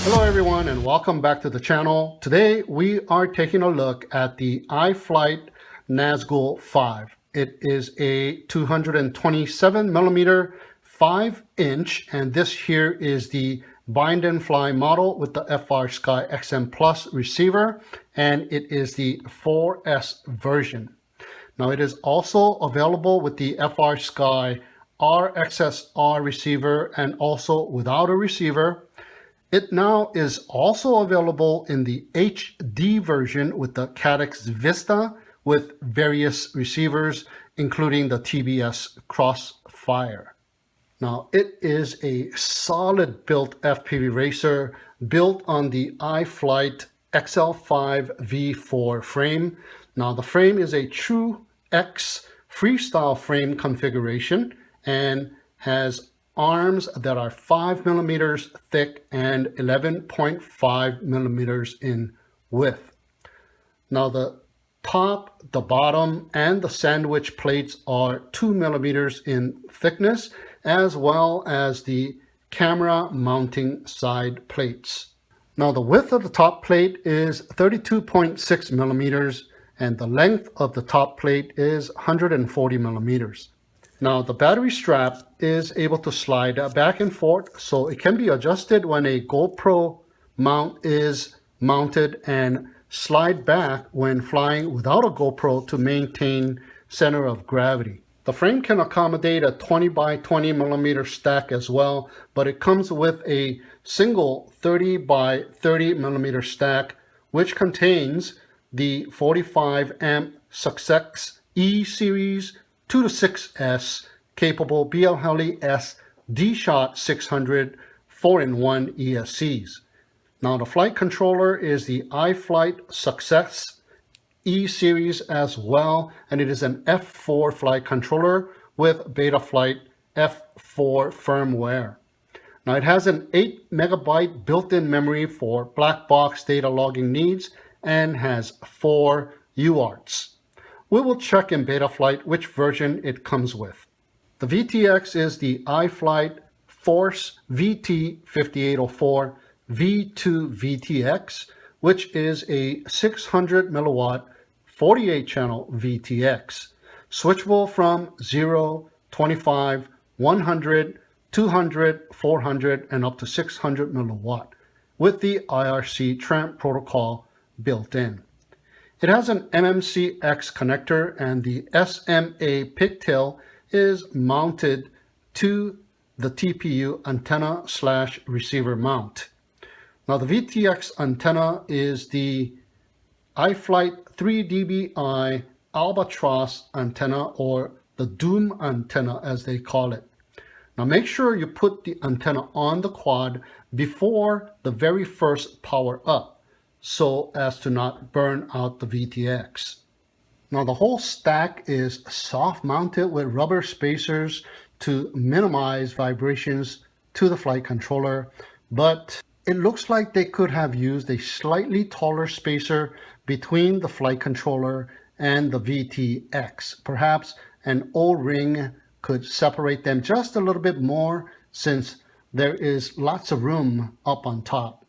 Hello everyone and welcome back to the channel. Today we are taking a look at the iFlight Nazgul5. It is a 227 millimeter 5-inch, and this here is the bind and fly model with the FlySky XM Plus receiver, and it is the 4S version. Now it is also available with the FlySky RXSR receiver and also without a receiver. It now is also available in the HD version with the Caddx Vista with various receivers, including the TBS Crossfire. Now, it is a solid built FPV racer built on the iFlight XL5 V4 frame. Now, the frame is a true X freestyle frame configuration and has arms that are 5 millimeters thick and 11.5 millimeters in width. Now the top, the bottom, and the sandwich plates are 2 millimeters in thickness, as well as the camera mounting side plates. Now the width of the top plate is 32.6 millimeters and the length of the top plate is 140 millimeters. Now the battery strap is able to slide back and forth, so it can be adjusted when a GoPro mount is mounted and slide back when flying without a GoPro to maintain center of gravity. The frame can accommodate a 20 by 20 millimeter stack as well, but it comes with a single 30 by 30 millimeter stack, which contains the 45 amp Success E series 2 to 6S capable BLHeli D-Shot 600 4-in-1 ESCs. Now the flight controller is the iFlight Success E series as well, and it is an F4 flight controller with Betaflight F4 firmware. Now it has an 8 megabyte built-in memory for black box data logging needs and has 4 UARTs. We will check in Betaflight which version it comes with. The VTX is the iFlight Force VT5804 V2 VTX, which is a 600 milliwatt 48 channel VTX, switchable from 0, 25, 100, 200, 400, and up to 600 milliwatt, with the IRC tramp protocol built in. It has an MMC-X connector, and the SMA pigtail is mounted to the TPU antenna/receiver mount. Now the VTX antenna is the iFlight 3dBi Albatross antenna, or the Doom antenna as they call it. Now make sure you put the antenna on the quad before the very first power up, so as to not burn out the VTX. Now the whole stack is soft mounted with rubber spacers to minimize vibrations to the flight controller, but it looks like they could have used a slightly taller spacer between the flight controller and the VTX. Perhaps an O-ring could separate them just a little bit more, since there is lots of room up on top.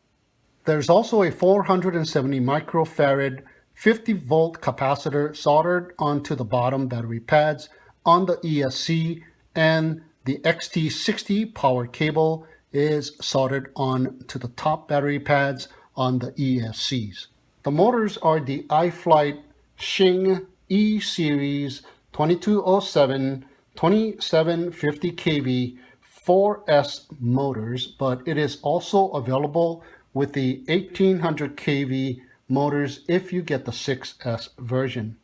There's also a 470 microfarad 50 volt capacitor soldered onto the bottom battery pads on the ESC, and the XT60 power cable is soldered on to the top battery pads on the ESCs. The motors are the iFlight Xing E series 2207 2750 kV 4S motors, but it is also available with the 1800 kV motors if you get the 6S version.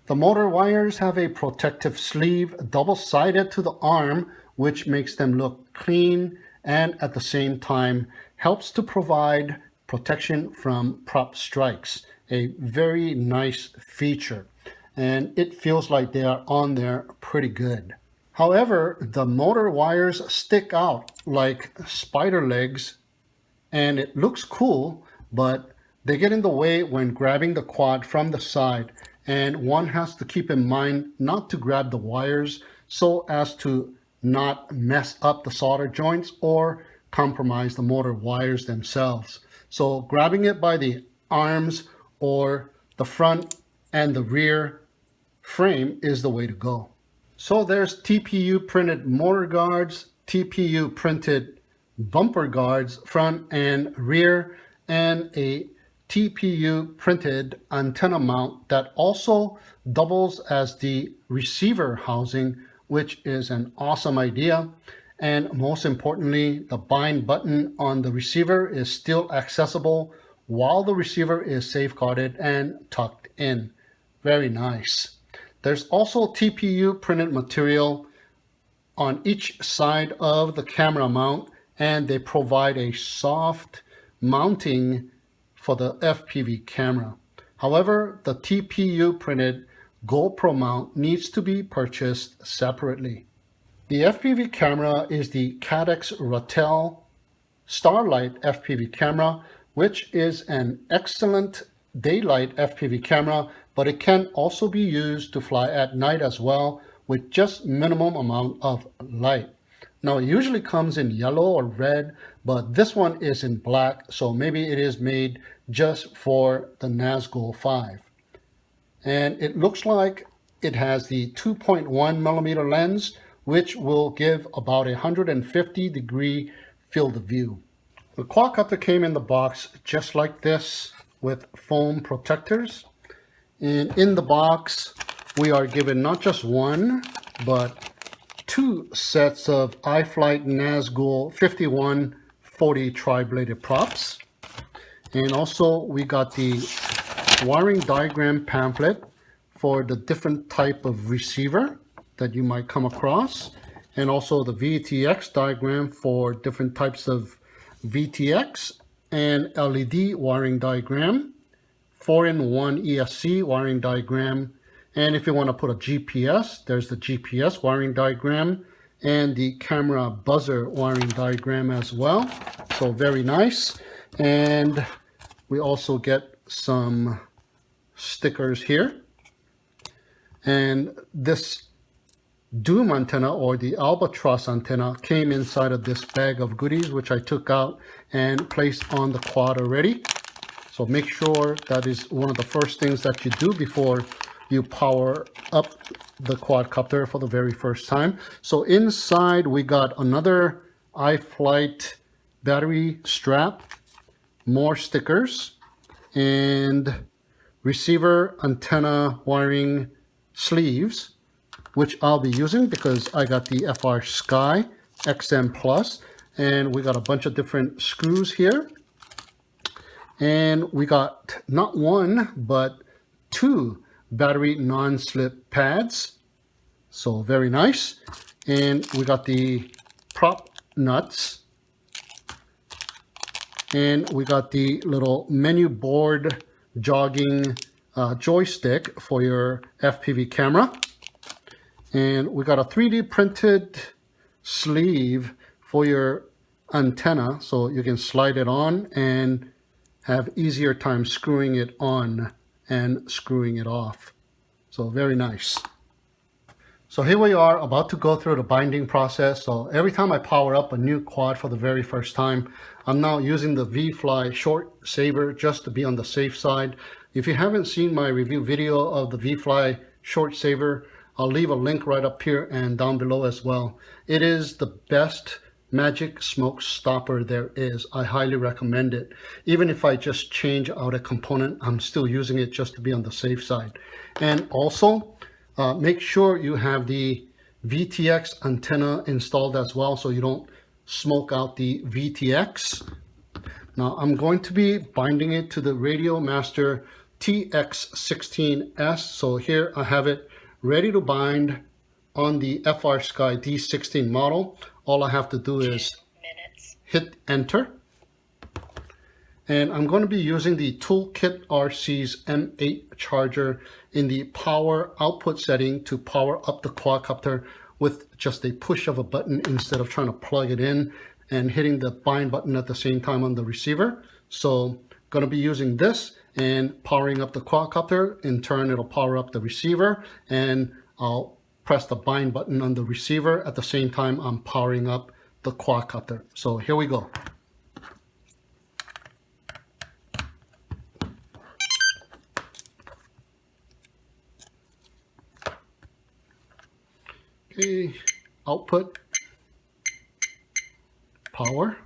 The motor wires have a protective sleeve double-sided to the arm, which makes them look clean and at the same time helps to provide protection from prop strikes. A very nice feature, and it feels like they are on there pretty good. However, the motor wires stick out like spider legs, and it looks cool, but they get in the way when grabbing the quad from the side, and one has to keep in mind not to grab the wires so as to not mess up the solder joints or compromise the motor wires themselves. So grabbing it by the arms or the front and the rear frame is the way to go. So there's TPU printed motor guards, TPU printed bumper guards front and rear, and a TPU printed antenna mount that also doubles as the receiver housing, which is an awesome idea. And most importantly, the bind button on the receiver is still accessible while the receiver is safeguarded and tucked in. Very nice. There's also TPU printed material on each side of the camera mount, and they provide a soft mounting for the FPV camera. However, the TPU printed GoPro mount needs to be purchased separately. The FPV camera is the Cadex Ratel Starlight FPV camera, which is an excellent daylight FPV camera, but it can also be used to fly at night as well with just minimum amount of light. Now it usually comes in yellow or red, but this one is in black, so maybe it is made just for the Nazgul5. And it looks like it has the 2.1 millimeter lens, which will give about 150-degree field of view. The quadcopter came in the box just like this with foam protectors. And in the box, we are given not just one, but two sets of iFlight Nazgul 5140 tri-bladed props. And also we got the wiring diagram pamphlet for the different type of receiver that you might come across, and also the VTX diagram for different types of VTX, and LED wiring diagram, 4-in-1 ESC wiring diagram, and if you want to put a GPS, there's the GPS wiring diagram and the camera buzzer wiring diagram as well. So very nice. And we also get some stickers here. And this Doom antenna, or the Albatross antenna, came inside of this bag of goodies, which I took out and placed on the quad already. So make sure that is one of the first things that you do before you power up the quadcopter for the very first time. So inside we got another iFlight battery strap, more stickers, and receiver antenna wiring sleeves, which I'll be using because I got the FlySky XM Plus, and we got a bunch of different screws here. And we got not one, but two battery non-slip pads. So very nice. And we got the prop nuts. And we got the little menu board jogging joystick for your FPV camera. And we got a 3D printed sleeve for your antenna, so you can slide it on and have easier time screwing it on and screwing it off. So very nice. So here we are about to go through the binding process. So every time I power up a new quad for the very first time, I'm now using the Vifly ShortSaver just to be on the safe side. If you haven't seen my review video of the Vifly ShortSaver, I'll leave a link right up here and down below as well. It is the best magic smoke stopper there is. I highly recommend it. Even if I just change out a component, I'm still using it just to be on the safe side. And also, make sure you have the VTX antenna installed as well, so you don't smoke out the VTX. Now I'm going to be binding it to the Radio Master TX16S. So here I have it ready to bind on the FlySky D16 model. All I have to do is hit enter. And I'm going to be using the Toolkit RC's M8 charger in the power output setting to power up the quadcopter with just a push of a button instead of trying to plug it in and hitting the bind button at the same time on the receiver. So going to be using this and powering up the quadcopter. In turn, it'll power up the receiver, and I'll press the bind button on the receiver at the same time I'm powering up the quadcopter. So here we go. Okay, output, power,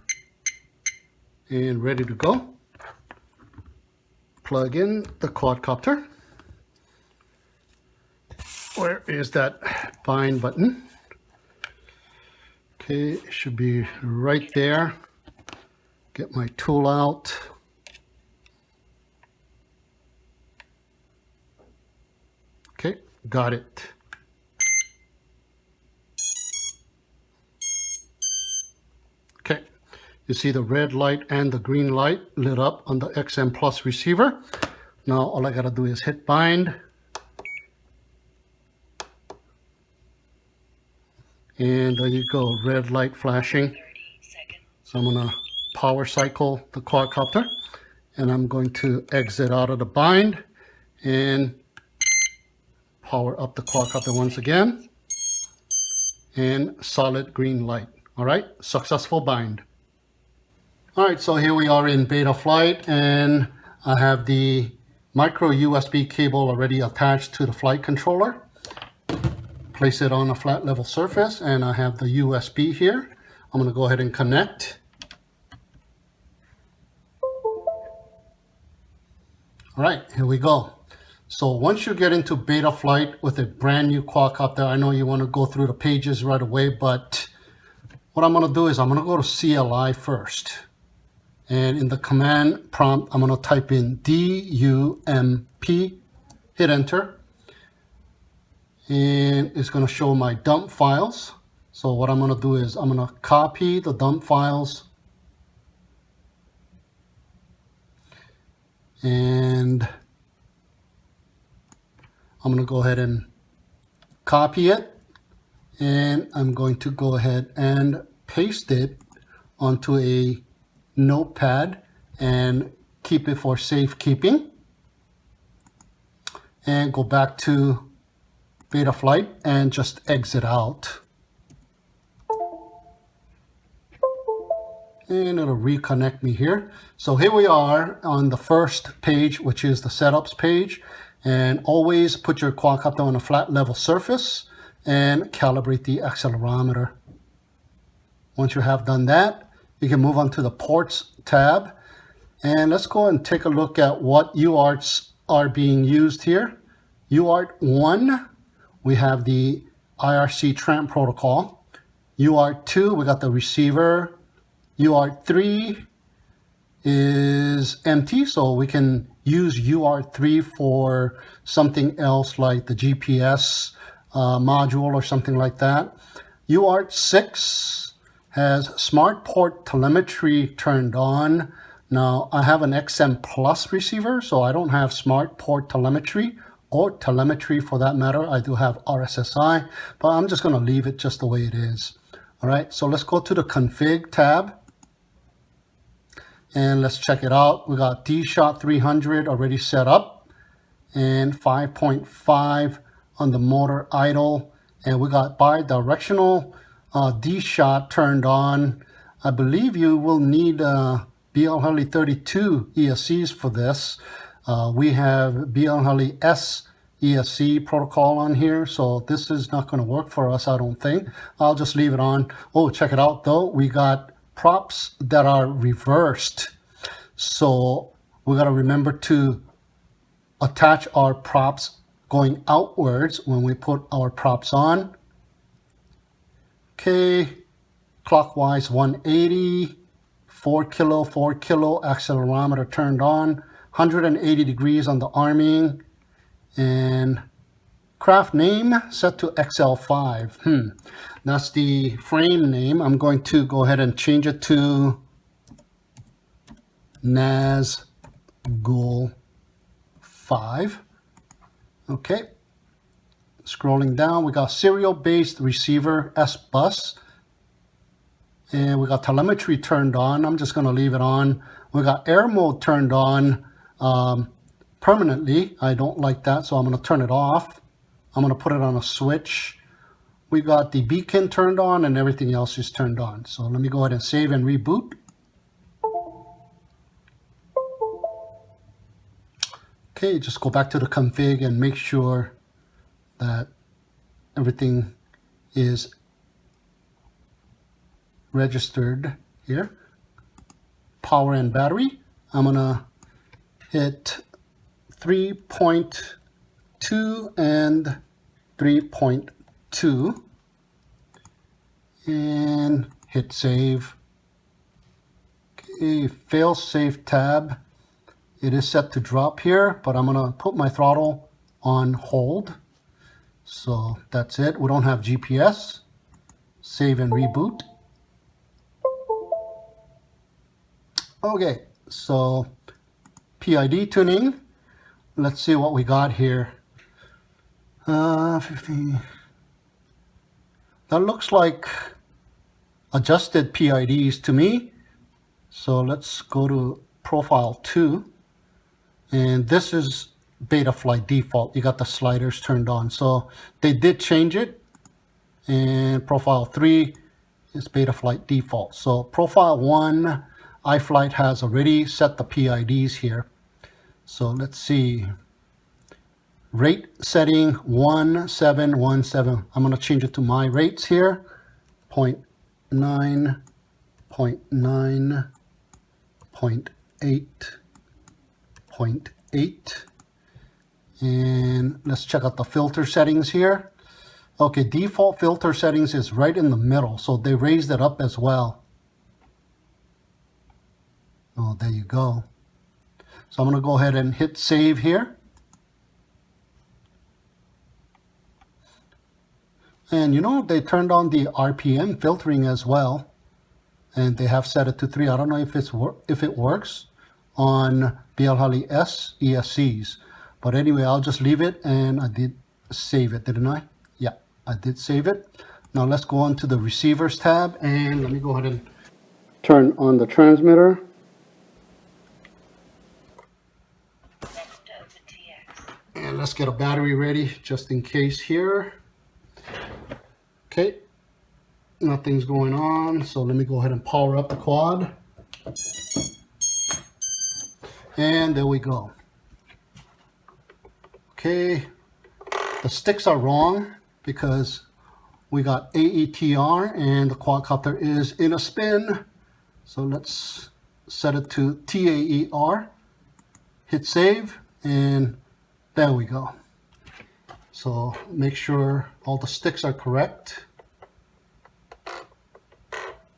and ready to go. Plug in the quadcopter. Where is that bind button? Okay, it should be right there. Get my tool out. Okay, got it. Okay, you see the red light and the green light lit up on the XM Plus receiver. Now all I gotta do is hit bind. And there you go, red light flashing. So I'm gonna power cycle the quadcopter, and I'm going to exit out of the bind and power up the quadcopter once again. And solid green light. All right, successful bind. All right, so here we are in Betaflight, and I have the micro USB cable already attached to the flight controller. Place it on a flat level surface, and I have the USB here. I'm going to go ahead and connect. All right, here we go. So once you get into Betaflight with a brand new quadcopter, I know you want to go through the pages right away, but what I'm going to do is I'm going to go to CLI first. And in the command prompt, I'm going to type in DUMP, hit enter. And it's going to show my dump files. So what I'm going to do is I'm going to copy the dump files. And I'm going to go ahead and copy it. And I'm going to go ahead and paste it onto a notepad and keep it for safekeeping. And go back to Betaflight and just exit out. And it'll reconnect me here. So here we are on the first page, which is the setups page. And always put your quadcopter on a flat level surface and calibrate the accelerometer. Once you have done that, you can move on to the ports tab. And let's go and take a look at what UARTs are being used here. UART 1, we have the IRC tramp protocol. UART 2, we got the receiver. UART 3 is empty, so we can use UART 3 for something else like the GPS module or something like that. UART 6 has smart port telemetry turned on. Now I have an XM Plus receiver, so I don't have smart port telemetry or telemetry for that matter. I do have RSSI, but I'm just going to leave it just the way it is. All right, so let's go to the config tab and let's check it out. We got D-Shot 300 already set up and 5.5 on the motor idle, and we got bi-directional D-Shot turned on. I believe you will need BLHeli32 ESCs for this. We have BLHeli S ESC protocol on here, so this is not going to work for us, I don't think. I'll just leave it on. Oh, check it out though. We got props that are reversed. So we got to remember to attach our props going outwards when we put our props on. Okay, clockwise 180, 4 kilo accelerometer turned on, 180 degrees on the arming, and craft name set to XL5. That's the frame name. I'm going to go ahead and change it to Nazgul5. Okay. Scrolling down, we got serial-based receiver S-Bus. And we got telemetry turned on. I'm just going to leave it on. We got air mode turned on permanently. I don't like that, so I'm going to turn it off. I'm going to put it on a switch. we got the beacon turned on and everything else is turned on. So let me go ahead and save and reboot. Okay, just go back to the config and make sure that everything is registered here. Power and battery. I'm gonna hit 3.2 and 3.2 and hit save. Okay, fail safe tab. It is set to drop here, but I'm gonna put my throttle on hold. So that's it. We don't have GPS. Save and reboot. Okay, so PID tuning. Let's see what we got here. 50. That looks like adjusted PIDs to me. So let's go to profile 2. And this is Betaflight default. You got the sliders turned on. So they did change it. And profile 3 is Betaflight default. So profile 1, iFlight has already set the PIDs here. So let's see. Rate setting 1717. I'm going to change it to my rates here. 0.9, 0.9, 0.8, 0.8. And let's check out the filter settings here. Okay, default filter settings is right in the middle, so they raised it up as well. Oh, there you go. So I'm going to go ahead and hit save here. And you know, they turned on the RPM filtering as well. And they have set it to 3. I don't know if it works on BLHDS ESCs. But anyway, I'll just leave it, and I did save it, didn't I? Yeah, I did save it. Now let's go on to the receivers tab, and let me go ahead and turn on the transmitter. And let's get a battery ready just in case here. Okay, nothing's going on, so let me go ahead and power up the quad. And there we go. Okay, the sticks are wrong because we got AETR and the quadcopter is in a spin. So let's set it to TAER, hit save, and there we go. So make sure all the sticks are correct.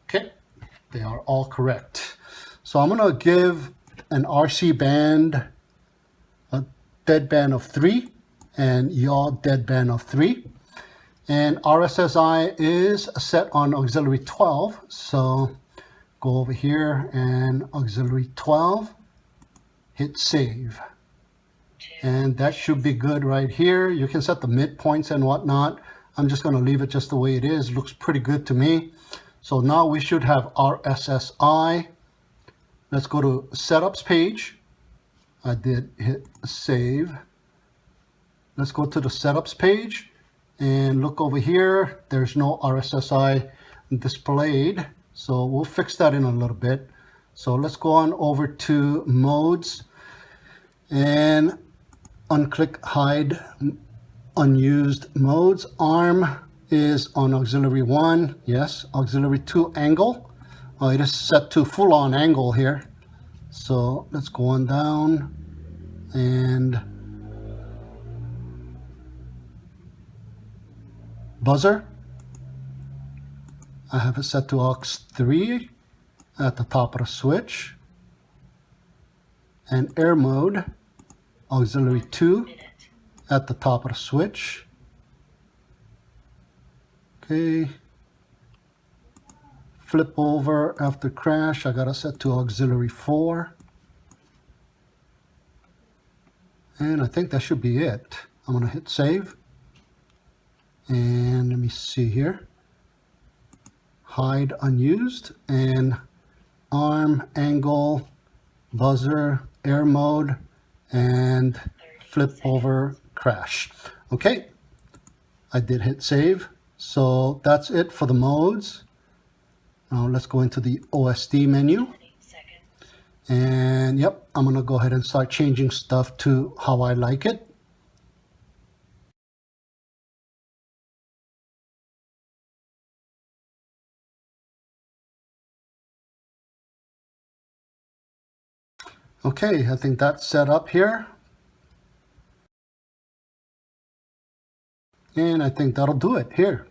Okay, they are all correct. So I'm gonna give an RC band a deadband of 3 and yaw deadband of 3. And RSSI is set on auxiliary 12. So go over here and auxiliary 12, hit save. And that should be good right here. You can set the midpoints and whatnot. I'm just going to leave it just the way it is. Looks pretty good to me. So now we should have RSSI. Let's go to setups page. I did hit save. Let's go to the setups page and look over here. There's no RSSI displayed. So we'll fix that in a little bit. So let's go on over to modes and unclick hide unused modes. ARM is on auxiliary 1. Yes, auxiliary 2 angle. It is set to full on angle here. So let's go on down and buzzer. I have it set to aux 3 at the top of the switch. And air mode, auxiliary 2 at the top of the switch. Okay. Flip over after crash, I got it set to auxiliary 4. And I think that should be it. I'm going to hit save. And let me see here. Hide unused and arm, angle, buzzer, air mode, and flip over crash. Okay, I did hit save. So that's it for the modes. Now let's go into the OSD menu. And yep, I'm gonna go ahead and start changing stuff to how I like it. Okay, I think that's set up here. And I think that'll do it here.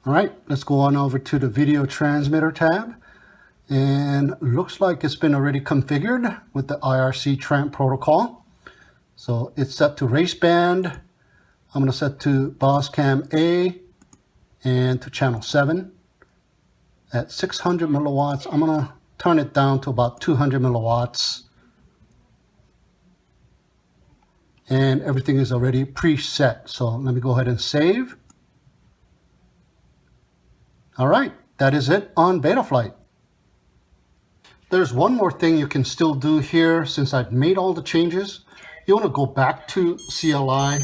All right, let's go on over to the video transmitter tab. And looks like it's been already configured with the IRC tramp protocol. So it's set to race band. I'm going to set to BOSCAM A and to channel 7 at 600 milliwatts. I'm going to turn it down to about 200 milliwatts. And everything is already preset. So let me go ahead and save. All right, that is it on Betaflight. There's one more thing you can still do here since I've made all the changes. You want to go back to CLI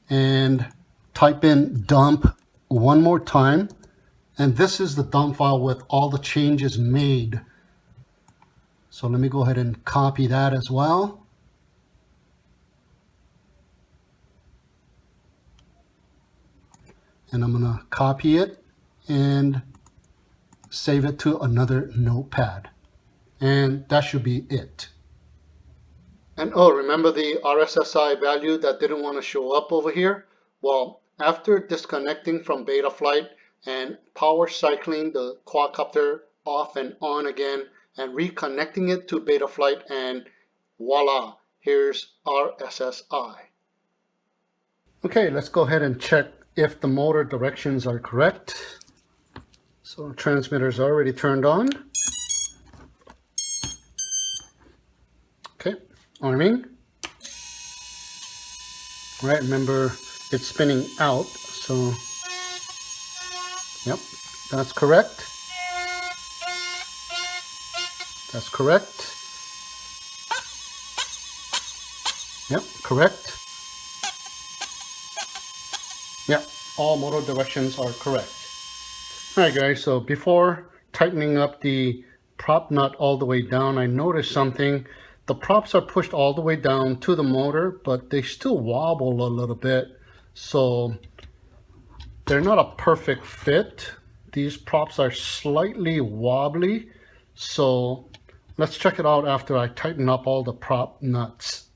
and type in dump one more time. And this is the dump file with all the changes made. So let me go ahead and copy that as well. And I'm going to copy it and save it to another notepad. And that should be it. And oh, remember the RSSI value that didn't want to show up over here? Well, after disconnecting from Betaflight and power cycling the quadcopter off and on again and reconnecting it to Betaflight, and voila, here's RSSI. Okay, let's go ahead and check if the motor directions are correct. So transmitter's already turned on. Okay, arming. All right, remember it's spinning out, so yep, that's correct. That's correct. Yep, correct. Yep, all motor directions are correct. All right, guys, so before tightening up the prop nut all the way down, I noticed something. The props are pushed all the way down to the motor, but they still wobble a little bit. So they're not a perfect fit. These props are slightly wobbly. So let's check it out after I tighten up all the prop nuts.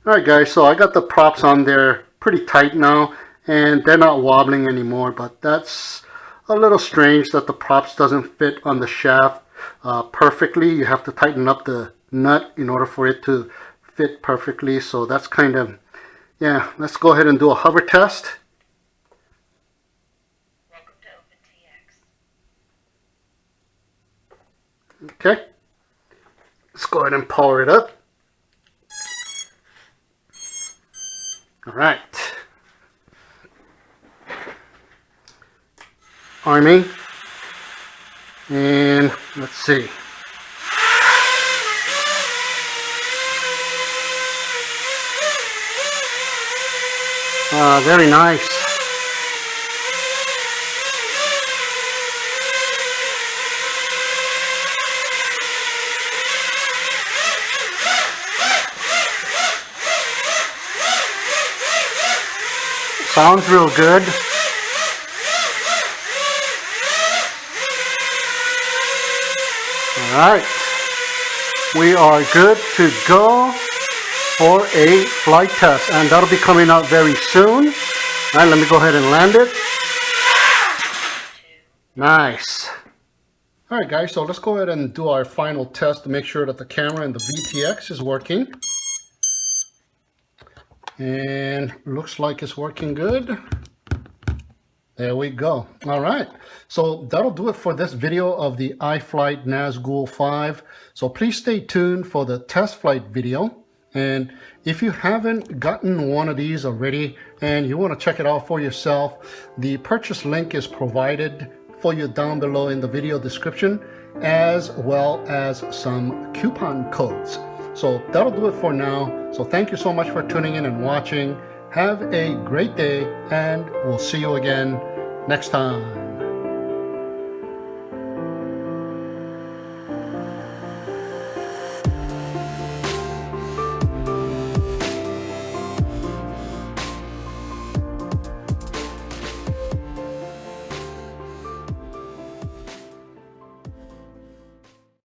All right, guys, so I got the props on there pretty tight now, and they're not wobbling anymore, but that's a little strange that the props doesn't fit on the shaft perfectly. You have to tighten up the nut in order for it to fit perfectly. So that's kind of, yeah, let's go ahead and do a hover test. Welcome to OpenTX. Okay, let's go ahead and power it up. All right, arming, and let's see. Very nice. Sounds real good. All right, we are good to go for a flight test, and that'll be coming out very soon. All right, let me go ahead and land it. Nice. All right, guys, so let's go ahead and do our final test to make sure that the camera and the VTX is working. And looks like it's working good. There we go. All right, so that'll do it for this video of the iFlight Nazgul5. So please stay tuned for the test flight video. And if you haven't gotten one of these already and you want to check it out for yourself, the purchase link is provided for you down below in the video description, as well as some coupon codes. So that'll do it for now. So thank you so much for tuning in and watching. Have a great day, and we'll see you again next time.